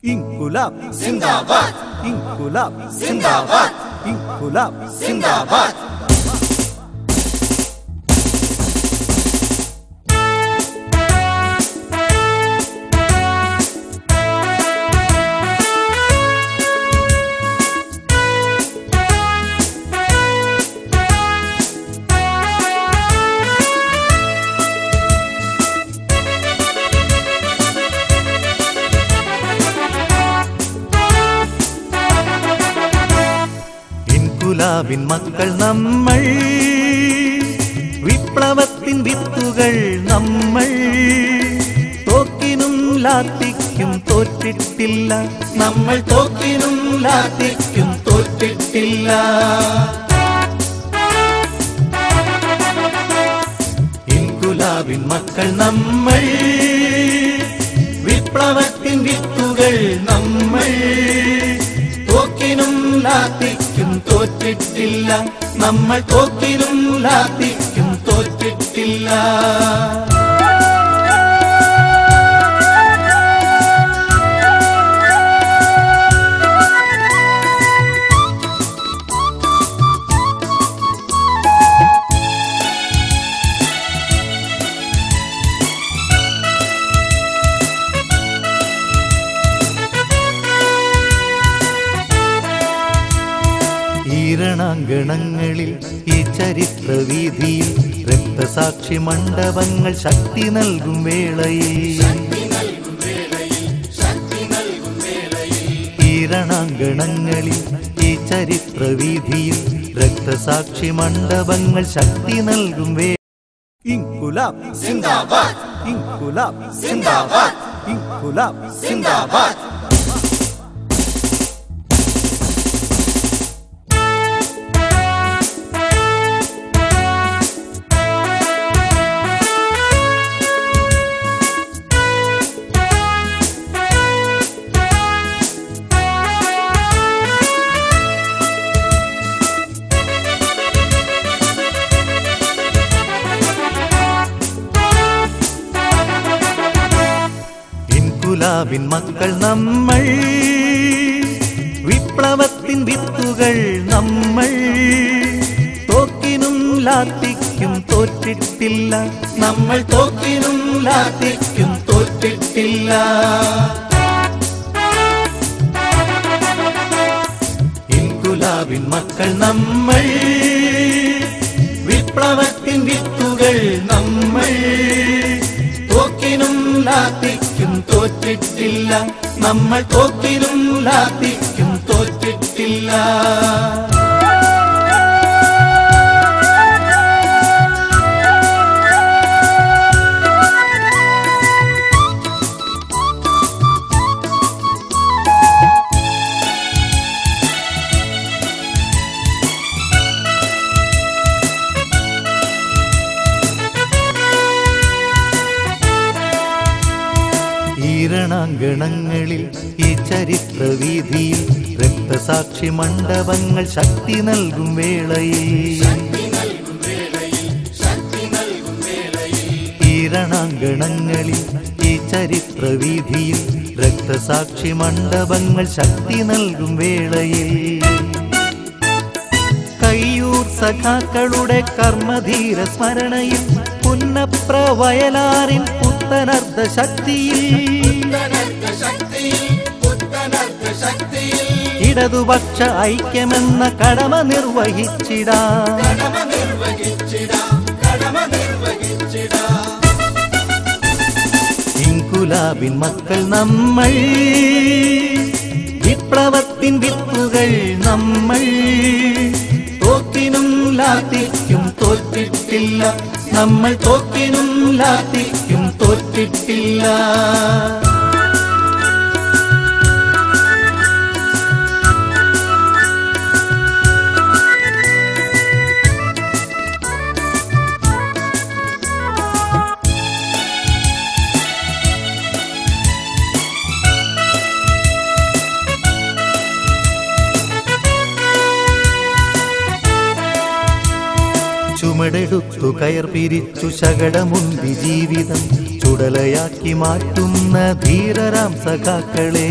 ഇൻകുലാബ് സിന്ദാബാദ്, ഇൻകുലാബ് സിന്ദാബാദ്, ഇൻകുലാബ് സിന്ദാബാദ്. ഇൻകുലാബിൻ മക്കൾ നമ്മൾ, വിപ്ലവത്തിൻ വിത്തുകൾ നമ്മൾ. തോക്കിനും ലാത്തിക്കും തോറ്റിട്ടില്ല നമ്മൾ, തോക്കിനും ലാത്തിക്കും തോറ്റിട്ടില്ല. ഇൻകുലാബിൻ മക്കൾ നമ്മൾ, വിപ്ലവത്തിൻ വിത്തുകൾ നമ്മൾ. തോക്കിനും ലാത്തിക്കും തോറ്റിട്ടില്ല നമ്മൾ, തോക്കിനും ലാത്തിക്കും തോറ്റിട്ടില്ല. ഈരണാങ്കണങ്ങളിൽ ഈ ചരിത്രവീതിയിൽ രക്തസാക്ഷി മണ്ഡപങ്ങൾ ശക്തി നൽകും വേളയിൽ, ഈരണാങ്കണങ്ങളിൽ ഈ ചരിത്രവീതിയിൽ രക്തസാക്ഷി മണ്ഡപങ്ങൾ ശക്തി നൽകും വേള. ഇൻകുലാബ് സിന്ദാബാദ്, ഇൻകുലാബ് സിന്ദാബാദ്, ഇൻകുലാബ് സിന്ദാബാദ്. ഇൻകുലാബിൻ മക്കൾ നമ്മൾ, വിപ്ലവത്തിൻ വിത്തുകൾ നമ്മൾ. തോക്കിനും ലാത്തിക്കും തോറ്റിട്ടില്ല നമ്മൾ, തോക്കിനും ലാത്തിക്കും തോറ്റിട്ടില്ല. ഇൻകുലാബിൻ മക്കൾ നമ്മൾ, വിപ്ലവത്തിൻ വിത്തുകൾ നമ്മൾ. തോക്കിനും ലാത്തിക്കും തോറ്റിട്ടില്ല നമ്മൾ, തോക്കിനും ലാത്തിക്കും തോറ്റിട്ടില്ല. ഈരണാങ്കണങ്ങളിൽ ഈ ചരിത്രവീതിയിൽ രക്തസാക്ഷി മണ്ഡപങ്ങൾ ശക്തി നൽകും വേളയിൽ, ഈരണാങ്കണങ്ങളിൽ ഈ ചരിത്രവീതിയിൽ രക്തസാക്ഷി മണ്ഡപങ്ങൾ ശക്തി നൽകും വേളയിൽ. കയ്യൂർ സഖാക്കളുടെ കർമ്മധീര സ്മരണയിൽ പുന്നപ്ര വയലാറിൻ പുത്തനർദ്ധ ശക്തിയിൽ, ഇടതുപക്ഷ ഐക്യമെന്ന കടമ നിർവഹിച്ചിടാം. ഇൻകുലാബിൻ മക്കൾ നമ്മൾ, വിപ്ലവത്തിൻ വിത്തുകൾ നമ്മൾ. തോക്കിനും ലാത്തിക്കും തോറ്റിട്ടില്ല നമ്മൾ, തോക്കിനും ലാത്തിക്കും തോറ്റിട്ടില്ല. ചുമടെടുത്തു കയർ പിരിച്ചു ശകടമുന്തി ജീവിതം ചുടലയാക്കി മാറ്റുന്ന ധീരരാം സഖാക്കളെ.